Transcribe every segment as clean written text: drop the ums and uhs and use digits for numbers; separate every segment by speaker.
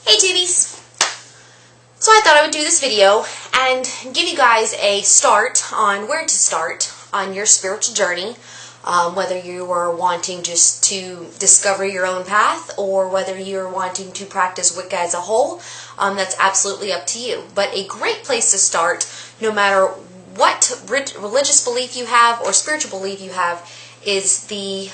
Speaker 1: Hey Tubies! So I thought I would do this video and give you guys a start on where to start on your spiritual journey, whether you are wanting just to discover your own path or whether you're wanting to practice Wicca as a whole. That's absolutely up to you. But a great place to start, no matter what religious belief you have or spiritual belief you have, is the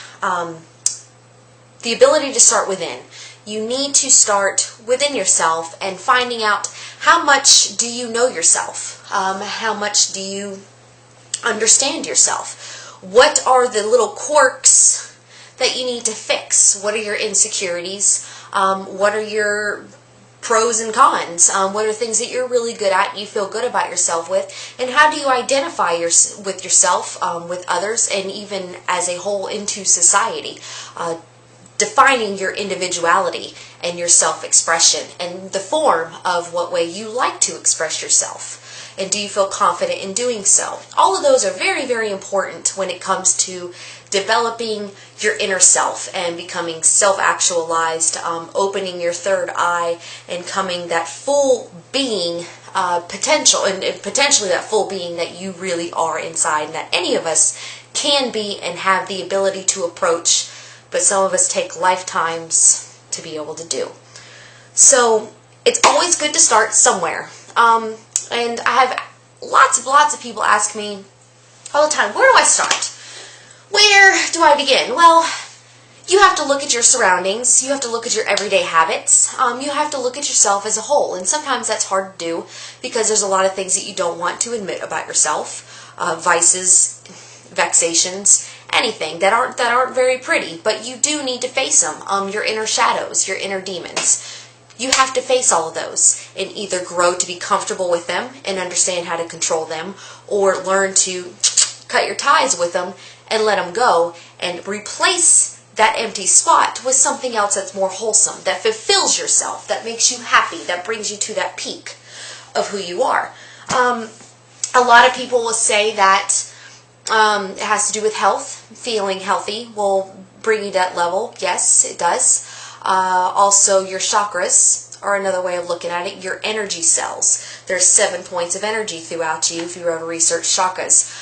Speaker 1: ability to start within. You need to start within yourself and finding out how much do you know yourself? How much do you understand yourself? What are the little quirks that you need to fix? What are your insecurities? What are your pros and cons? What are things that you're really good at, you feel good about yourself with? And how do you identify with yourself, with others, and even as a whole into society? Defining your individuality and your self-expression and the form of what way you like to express yourself. And do you feel confident in doing so? All of those are very, very important when it comes to developing your inner self and becoming self-actualized, opening your third eye and coming that full being potential, and potentially that full being that you really are inside, and that any of us can be and have the ability to approach, but some of us take lifetimes to be able to do. So it's always good to start somewhere. And I have lots of people ask me all the time, where do I start? Where do I begin? Well, you have to look at your surroundings. You have to look at your everyday habits. You have to look at yourself as a whole. And sometimes that's hard to do because there's a lot of things that you don't want to admit about yourself. Vices, vexations, anything that aren't very pretty, but you do need to face them. Your inner shadows, your inner demons. You have to face all of those and either grow to be comfortable with them and understand how to control them, or learn to cut your ties with them and let them go and replace that empty spot with something else that's more wholesome, that fulfills yourself, that makes you happy, that brings you to that peak of who you are. A lot of people will say that it has to do with health. Feeling healthy will bring you to that level. Yes, it does. Also, your chakras are another way of looking at it. Your energy cells. There's 7 points of energy throughout you if you ever research chakras.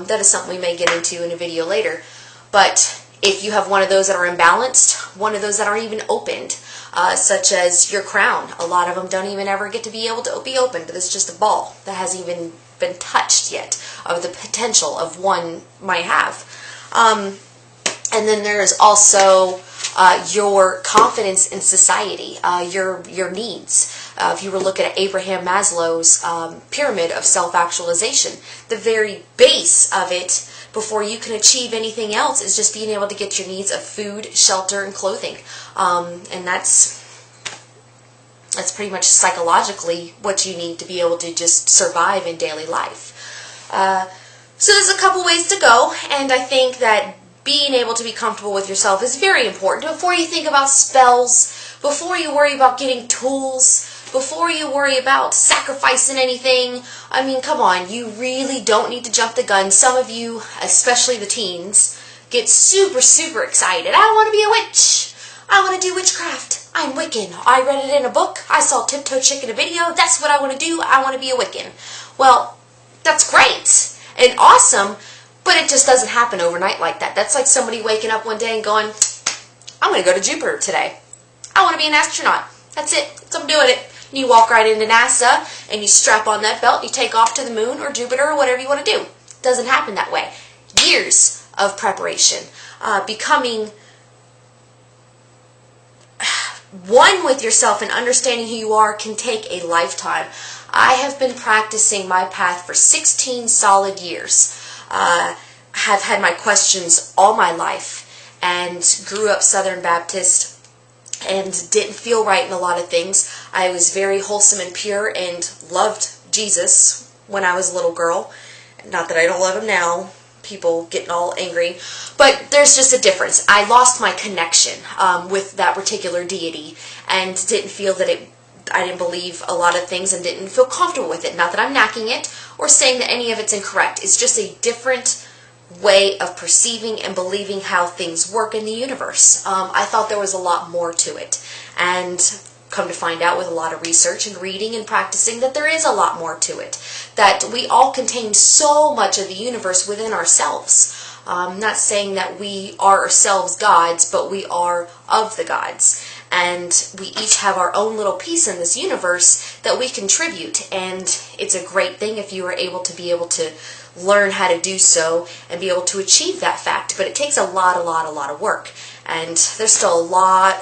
Speaker 1: That is something we may get into in a video later. But if you have one of those that are imbalanced, one of those that aren't even opened, such as your crown. A lot of them don't even ever get to be able to be opened. It's just a ball that hasn't even been touched yet of the potential of one might have. And then there is also your confidence in society, your needs. If you were looking at Abraham Maslow's pyramid of self-actualization, the very base of it, before you can achieve anything else, is just being able to get your needs of food, shelter, and clothing. And that's pretty much psychologically what you need to be able to just survive in daily life. So there's a couple ways to go, and I think that being able to be comfortable with yourself is very important. Before you think about spells, before you worry about getting tools, before you worry about sacrificing anything, I mean, come on, you really don't need to jump the gun. Some of you, especially the teens, get super excited. I want to be a witch. I want to do witchcraft. I'm Wiccan. I read it in a book. I saw Tiptoe Chick in a video. That's what I want to do. I want to be a Wiccan. Well, that's great and awesome, but it just doesn't happen overnight like that. That's like somebody waking up one day and going, I'm going to go to Jupiter today. I want to be an astronaut. That's it. So I'm doing it. And you walk right into NASA and you strap on that belt and you take off to the moon or Jupiter or whatever you want to do. It doesn't happen that way. Years of preparation. Becoming one with yourself and understanding who you are can take a lifetime. I have been practicing my path for 16 solid years. Have had my questions all my life and grew up Southern Baptist and didn't feel right in a lot of things. I was very wholesome and pure and loved Jesus when I was a little girl. Not that I don't love him now. People getting all angry. But there's just a difference. I lost my connection with that particular deity and didn't feel that I didn't believe a lot of things and didn't feel comfortable with it. Not that I'm knocking it or saying that any of it's incorrect. It's just a different way of perceiving and believing how things work in the universe. I thought there was a lot more to it. And come to find out with a lot of research and reading and practicing that there is a lot more to it, that we all contain so much of the universe within ourselves. I'm not saying that we are ourselves gods, but we are of the gods. And we each have our own little piece in this universe that we contribute. And it's a great thing if you are able to learn how to do so and be able to achieve that fact. But it takes a lot of work. And there's still a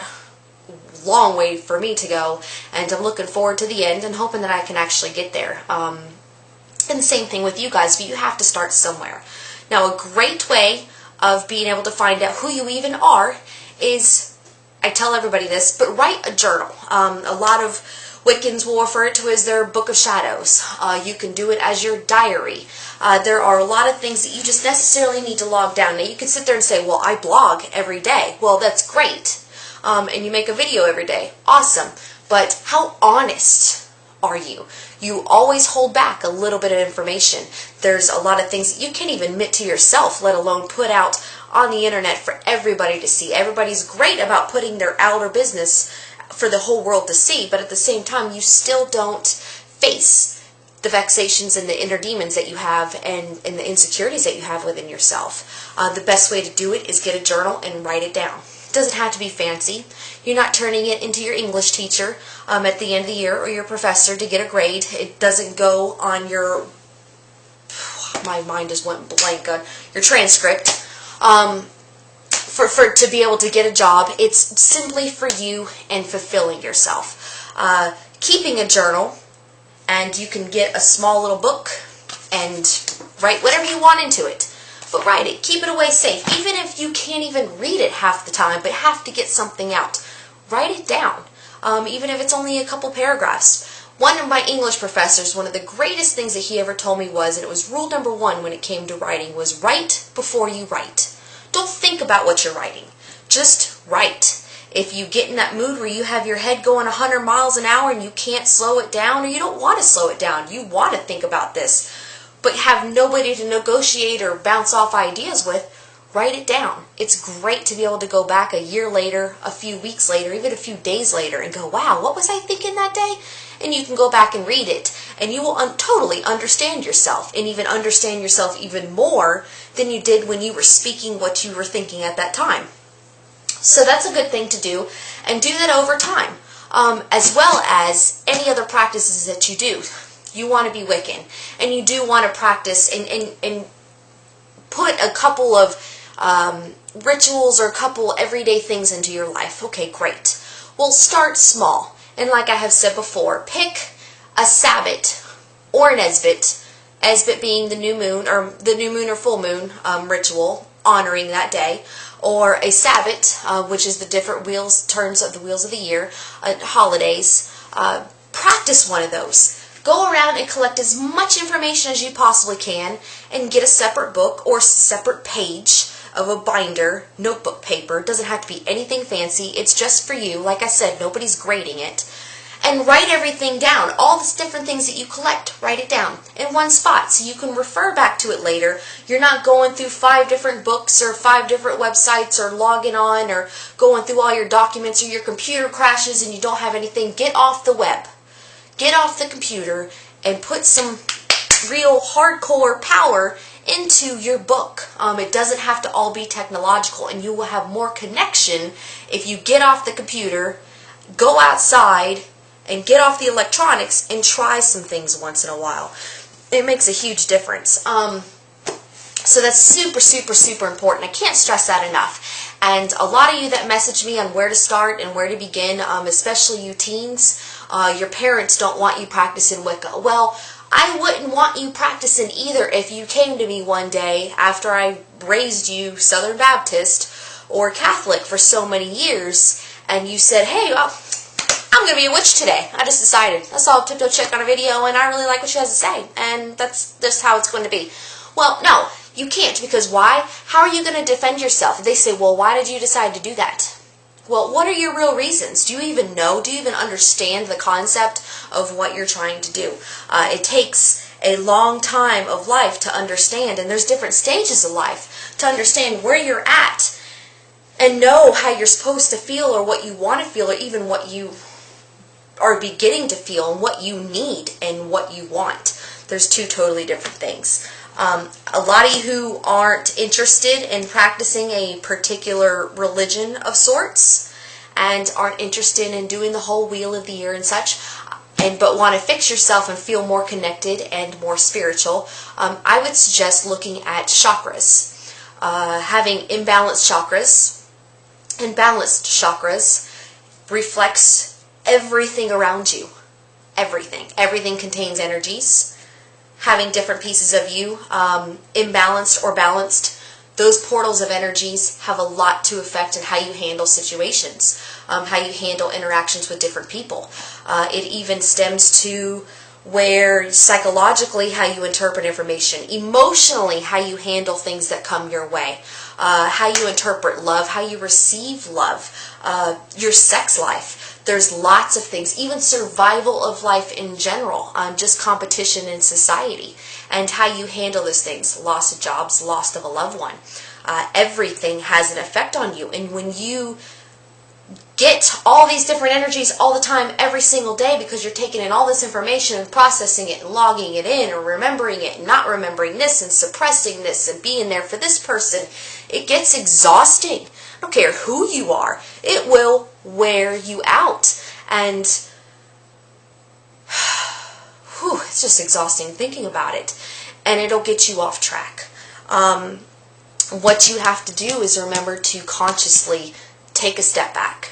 Speaker 1: long way for me to go. And I'm looking forward to the end and hoping that I can actually get there. And the same thing with you guys, but you have to start somewhere. Now, a great way of being able to find out who you even are is, I tell everybody this, but write a journal. A lot of Wiccans will refer to it as their book of shadows. You can do it as your diary. There are a lot of things that you just necessarily need to log down. Now, you can sit there and say, well, I blog every day. Well, that's great. And you make a video every day. Awesome. But how honest are you? You always hold back a little bit of information. There's a lot of things that you can't even admit to yourself, let alone put out on the internet for everybody to see. Everybody's great about putting their outer business for the whole world to see, but at the same time, you still don't face the vexations and the inner demons that you have and the insecurities that you have within yourself. The best way to do it is get a journal and write it down. It doesn't have to be fancy. You're not turning it into your English teacher at the end of the year or your professor to get a grade. It doesn't go on your, my mind just went blank on your transcript. To be able to get a job, it's simply for you and fulfilling yourself. Keeping a journal, and you can get a small little book and write whatever you want into it. But write it. Keep it away safe. Even if you can't even read it half the time, but have to get something out, write it down. Even if it's only a couple paragraphs. One of my English professors, one of the greatest things that he ever told me was, and it was rule number 1 when it came to writing, was write before you write. Don't think about what you're writing. Just write. If you get in that mood where you have your head going 100 miles an hour and you can't slow it down, or you don't want to slow it down, you want to think about this, but have nobody to negotiate or bounce off ideas with, write it down. It's great to be able to go back a year later, a few weeks later, even a few days later and go, wow, what was I thinking that day? And you can go back and read it, and you will totally understand yourself, and even understand yourself even more than you did when you were speaking what you were thinking at that time. So that's a good thing to do, and do that over time, as well as any other practices that you do. You want to be Wiccan, and you do want to practice and put a couple of rituals or a couple everyday things into your life. Okay, great. Well, start small. And like I have said before, pick a Sabbath or an Esbit, Esbit being the new moon or full moon ritual, honoring that day, or a Sabbath, which is the different turns of the wheels of the year, holidays. Practice one of those. Go around and collect as much information as you possibly can and get a separate book or separate page of a binder, notebook paper. It doesn't have to be anything fancy. It's just for you. Like I said, nobody's grading it. And write everything down. All the different things that you collect, write it down in one spot so you can refer back to it later. You're not going through 5 different books or 5 different websites or logging on or going through all your documents, or your computer crashes and you don't have anything. Get off the web. Get off the computer and put some real hardcore power into your book. It doesn't have to all be technological, and you will have more connection if you get off the computer, go outside, and get off the electronics and try some things once in a while. It makes a huge difference. So that's super, super, super important. I can't stress that enough. And a lot of you that message me on where to start and where to begin, especially you teens, your parents don't want you practicing Wicca. Well, I wouldn't want you practicing either if you came to me one day after I raised you Southern Baptist or Catholic for so many years, and you said, hey, I'm going to be a witch today. I just decided. I saw Tiptoe Chick on a video, and I really like what she has to say, and that's just how it's going to be. Well, no, you can't, because why? How are you going to defend yourself? If they say, well, why did you decide to do that? Well, what are your real reasons? Do you even know? Do you even understand the concept of what you're trying to do? It takes a long time of life to understand, and there's different stages of life to understand where you're at and know how you're supposed to feel, or what you want to feel, or even what you are beginning to feel and what you need and what you want. There's two totally different things. A lot of you who aren't interested in practicing a particular religion of sorts and aren't interested in doing the whole wheel of the year and such, but want to fix yourself and feel more connected and more spiritual, I would suggest looking at chakras. Having imbalanced chakras and balanced chakras reflects everything around you. Everything. Everything contains energies. Having different pieces of you, imbalanced or balanced, those portals of energies have a lot to affect in how you handle situations, how you handle interactions with different people. It even stems to where psychologically how you interpret information, emotionally how you handle things that come your way, how you interpret love, how you receive love, your sex life. There's lots of things, even survival of life in general, just competition in society, and how you handle those things, loss of jobs, loss of a loved one. Everything has an effect on you, and when you get all these different energies all the time, every single day, because you're taking in all this information and processing it and logging it in and remembering it and not remembering this and suppressing this and being there for this person, it gets exhausting. I don't care who you are. It will wear you out. And it's just exhausting thinking about it. And it'll get you off track. What you have to do is remember to consciously take a step back.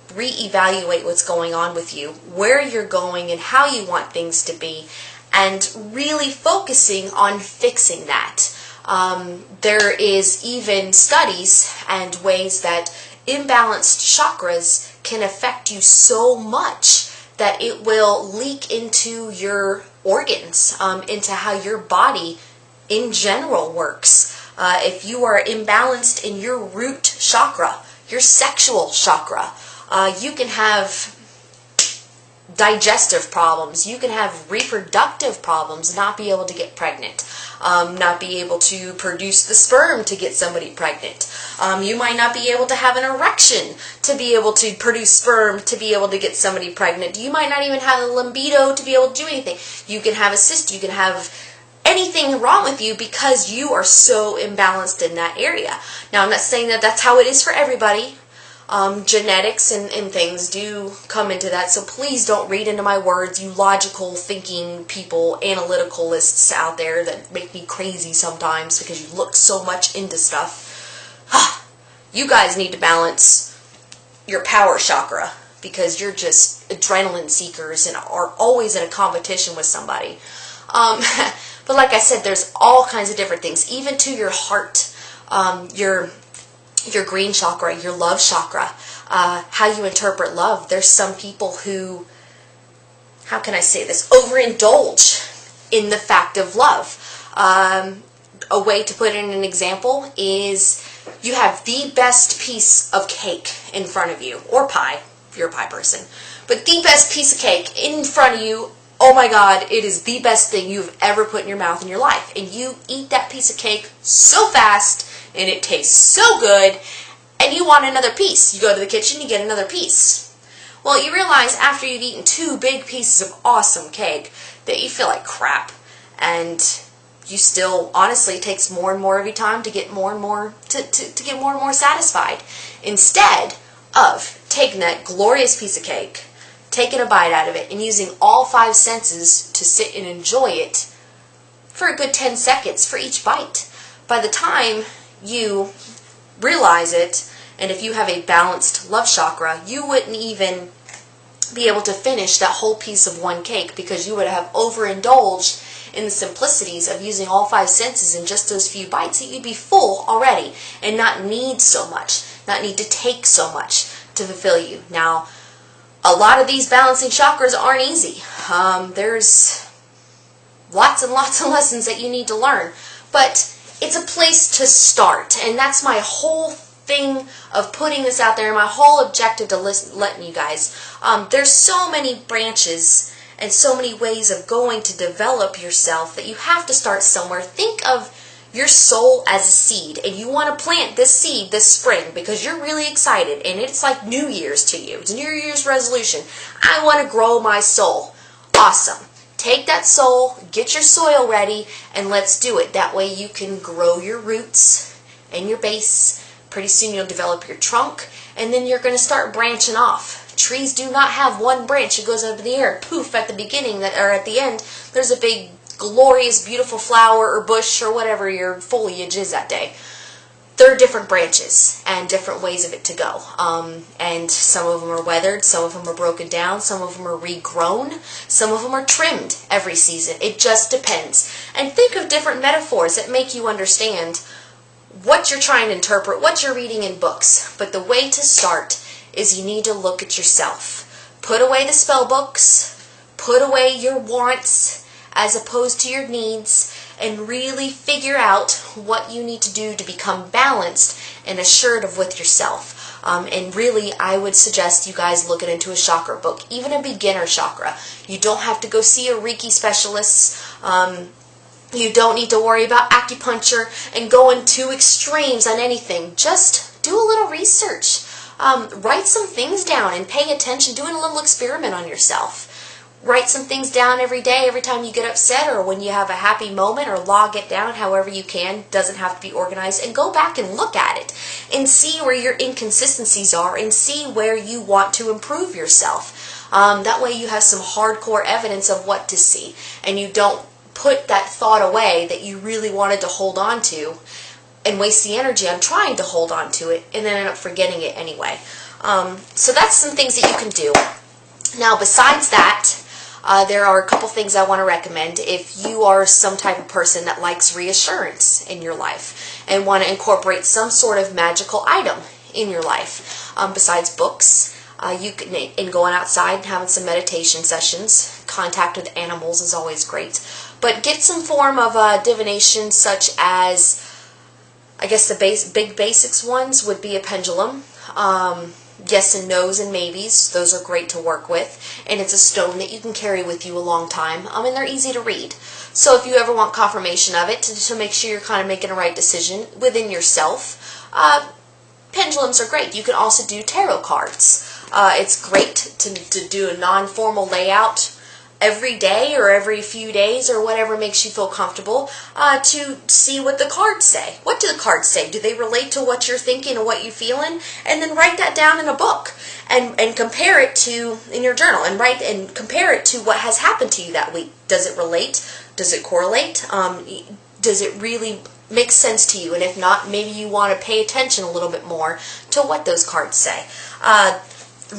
Speaker 1: Reevaluate what's going on with you, where you're going and how you want things to be, and really focusing on fixing that. There is even studies and ways that imbalanced chakras can affect you so much that it will leak into your organs, into how your body in general works. If you are imbalanced in your root chakra, your sexual chakra, you can have digestive problems, you can have reproductive problems, not be able to get pregnant, not be able to produce the sperm to get somebody pregnant. You might not be able to have an erection to be able to produce sperm to be able to get somebody pregnant. You might not even have a libido to be able to do anything. You can have a cyst, you can have anything wrong with you because you are so imbalanced in that area. Now, I'm not saying that that's how it is for everybody. Genetics and things do come into that, so please don't read into my words, you logical thinking people, analyticalists out there that make me crazy sometimes because you look so much into stuff. You guys need to balance your power chakra because you're just adrenaline seekers and are always in a competition with somebody. But like I said, there's all kinds of different things, even to your heart, your green chakra, your love chakra, how you interpret love. There's some people who, how can I say this, overindulge in the fact of love. A way to put it in an example is you have the best piece of cake in front of you, or pie, if you're a pie person, but the best piece of cake in front of you. Oh my God, it is the best thing you've ever put in your mouth in your life. And you eat that piece of cake so fast, and it tastes so good, and you want another piece. You go to the kitchen, you get another piece. Well, you realize after you've eaten 2 big pieces of awesome cake that you feel like crap, and you still, honestly, it takes more and more of your time to get more and more, to get more and more satisfied. Instead of taking that glorious piece of cake, taking a bite out of it, and using all 5 senses to sit and enjoy it for a good 10 seconds for each bite. By the time you realize it, and if you have a balanced love chakra, you wouldn't even be able to finish that whole piece of one cake because you would have overindulged in the simplicities of using all 5 senses in just those few bites that you'd be full already and not need so much, not need to take so much to fulfill you. Now, a lot of these balancing chakras aren't easy. There's lots and lots of lessons that you need to learn, but it's a place to start, and that's my whole thing of putting this out there, my whole objective to letting you guys. There's so many branches and so many ways of going to develop yourself that you have to start somewhere. Think of your soul as a seed, and you want to plant this seed this spring because you're really excited, and it's like New Year's to you. It's a New Year's resolution. I want to grow my soul. Awesome. Take that soul, get your soil ready, and let's do it. That way you can grow your roots and your base. Pretty soon you'll develop your trunk, and then you're going to start branching off. Trees do not have one branch that goes up in the air. Poof, at the beginning or at the end, there's a big glorious, beautiful flower or bush or whatever your foliage is that day. There are different branches and different ways of it to go. And some of them are weathered, some of them are broken down, some of them are regrown, some of them are trimmed every season. It just depends. And think of different metaphors that make you understand what you're trying to interpret, what you're reading in books. But the way to start is you need to look at yourself. Put away the spell books, put away your wants as opposed to your needs, and really figure out what you need to do to become balanced and assured with yourself. And really, I would suggest you guys looking into a chakra book, even a beginner chakra. You don't have to go see a Reiki specialist. You don't need to worry about acupuncture and going to extremes on anything. Just do a little research. Write some things down and pay attention, doing a little experiment on yourself. Write some things down every day, every time you get upset or when you have a happy moment, or log it down however you can. Doesn't have to be organized. And go back and look at it and see where your inconsistencies are and see where you want to improve yourself. That way you have some hardcore evidence of what to see, and you don't put that thought away that you really wanted to hold on to and waste the energy on trying to hold on to it and then end up forgetting it anyway. So that's some things that you can do. Now, besides that, there are a couple things I want to recommend if you are some type of person that likes reassurance in your life and want to incorporate some sort of magical item in your life. Besides books, you can, and going outside and having some meditation sessions. Contact with animals is always great. But get some form of divination, such as, I guess the big basics ones would be a pendulum. Yes and no's and maybes. Those are great to work with. And it's a stone that you can carry with you a long time. And they're easy to read. So if you ever want confirmation of it, to make sure you're kind of making a right decision within yourself, pendulums are great. You can also do tarot cards. It's great to do a non-formal layout every day or every few days or whatever makes you feel comfortable, to see what the cards say. What do the cards say? Do they relate to what you're thinking and what you're feeling? And then write that down in a book and compare it to, in your journal, and compare it to what has happened to you that week. Does it relate? Does it correlate? Does it really make sense to you? And if not, maybe you want to pay attention a little bit more to what those cards say.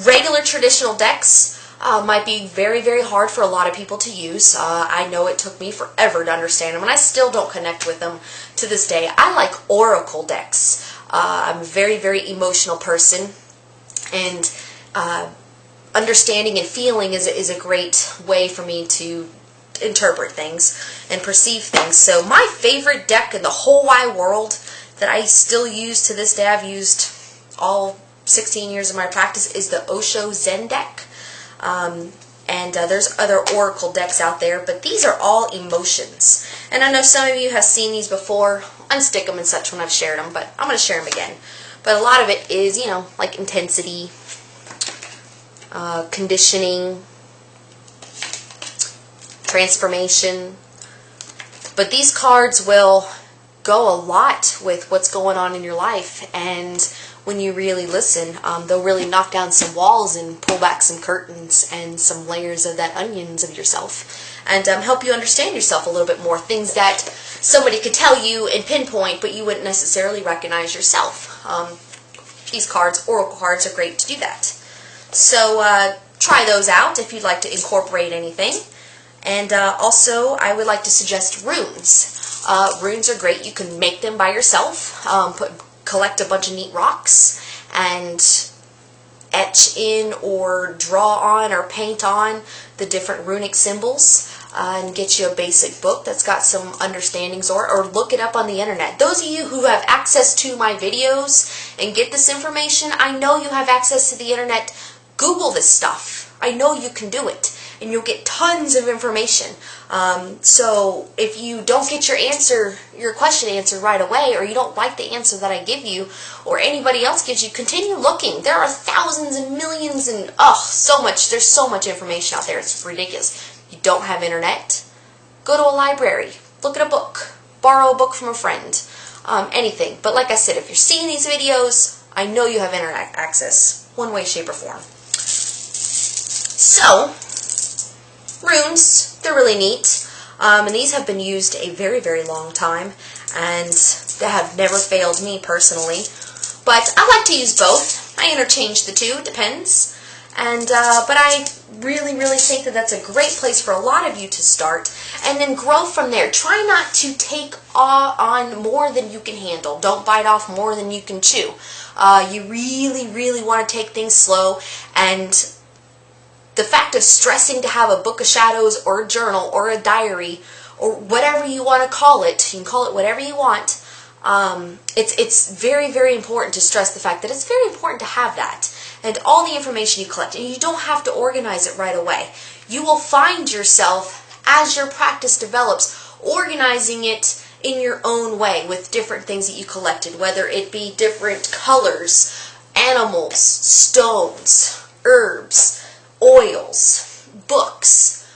Speaker 1: Regular traditional decks might be very, very hard for a lot of people to use. I know it took me forever to understand them, and I still don't connect with them to this day. I like oracle decks. I'm a very, very emotional person, and understanding and feeling is a great way for me to interpret things and perceive things. So my favorite deck in the whole wide world that I still use to this day, I've used all 16 years of my practice, is the Osho Zen deck. And there's other oracle decks out there, but these are all emotions. And I know some of you have seen these before. Unstick them and such when I've shared them, but I'm going to share them again. But a lot of it is, you know, like intensity, conditioning, transformation. But these cards will go a lot with what's going on in your life, and when you really listen, they'll really knock down some walls and pull back some curtains and some layers of that onions of yourself, and help you understand yourself a little bit more. Things that somebody could tell you and pinpoint, but you wouldn't necessarily recognize yourself. These cards, oracle cards, are great to do that. So try those out if you'd like to incorporate anything. And also, I would like to suggest runes. Runes are great. You can make them by yourself. Collect a bunch of neat rocks and etch in or draw on or paint on the different runic symbols, and get you a basic book that's got some understandings, or look it up on the internet. Those of you who have access to my videos and get this information, I know you have access to the internet. Google this stuff. I know you can do it. and you'll get tons of information. So if you don't get your question answered right away, or you don't like the answer that I give you, or anybody else gives you, continue looking. There are thousands and millions and there's so much information out there. It's ridiculous. You don't have internet? Go to a library. Look at a book. Borrow a book from a friend. Anything. But like I said, if you're seeing these videos, I know you have internet access, one way, shape, or form. So, runes, they're really neat. And these have been used a very, very long time, and they have never failed me personally. But I like to use both. I interchange the two, it depends. And but I really, really think that that's a great place for a lot of you to start, and then grow from there. Try not to take on more than you can handle. Don't bite off more than you can chew. You really, really want to take things slow, and the fact of stressing to have a book of shadows or a journal or a diary or whatever you want to call it, you can call it whatever you want, it's very, very important to stress the fact that it's very important to have that and all the information you collect. And you don't have to organize it right away. You will find yourself, as your practice develops, organizing it in your own way with different things that you collected, whether it be different colors, animals, stones, herbs, oils, books,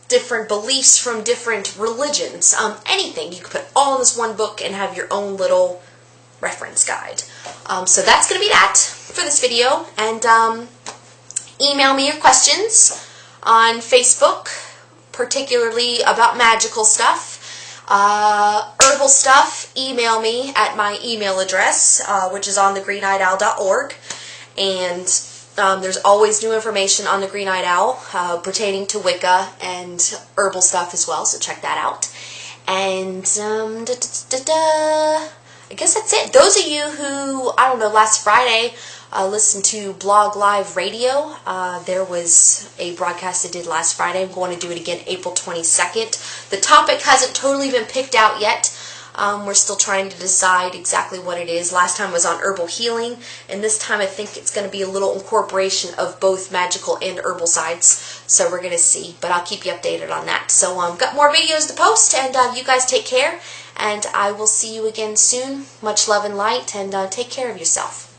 Speaker 1: different beliefs from different religions, anything. You could put all in this one book and have your own little reference guide. So that's going to be that for this video, and email me your questions on Facebook, particularly about magical stuff. Herbal stuff, email me at my email address, which is on thegreeneyedowl.org, and there's always new information on the Green Eyed Owl pertaining to Wicca and herbal stuff as well, so check that out. And I guess that's it. Those of you who, I don't know, last Friday listened to Blog Live Radio, there was a broadcast I did last Friday. I'm going to do it again April 22nd. The topic hasn't totally been picked out yet. We're still trying to decide exactly what it is. Last time was on herbal healing, and this time I think it's going to be a little incorporation of both magical and herbal sides. So we're going to see, but I'll keep you updated on that. So got more videos to post, and you guys take care, and I will see you again soon. Much love and light, and take care of yourself.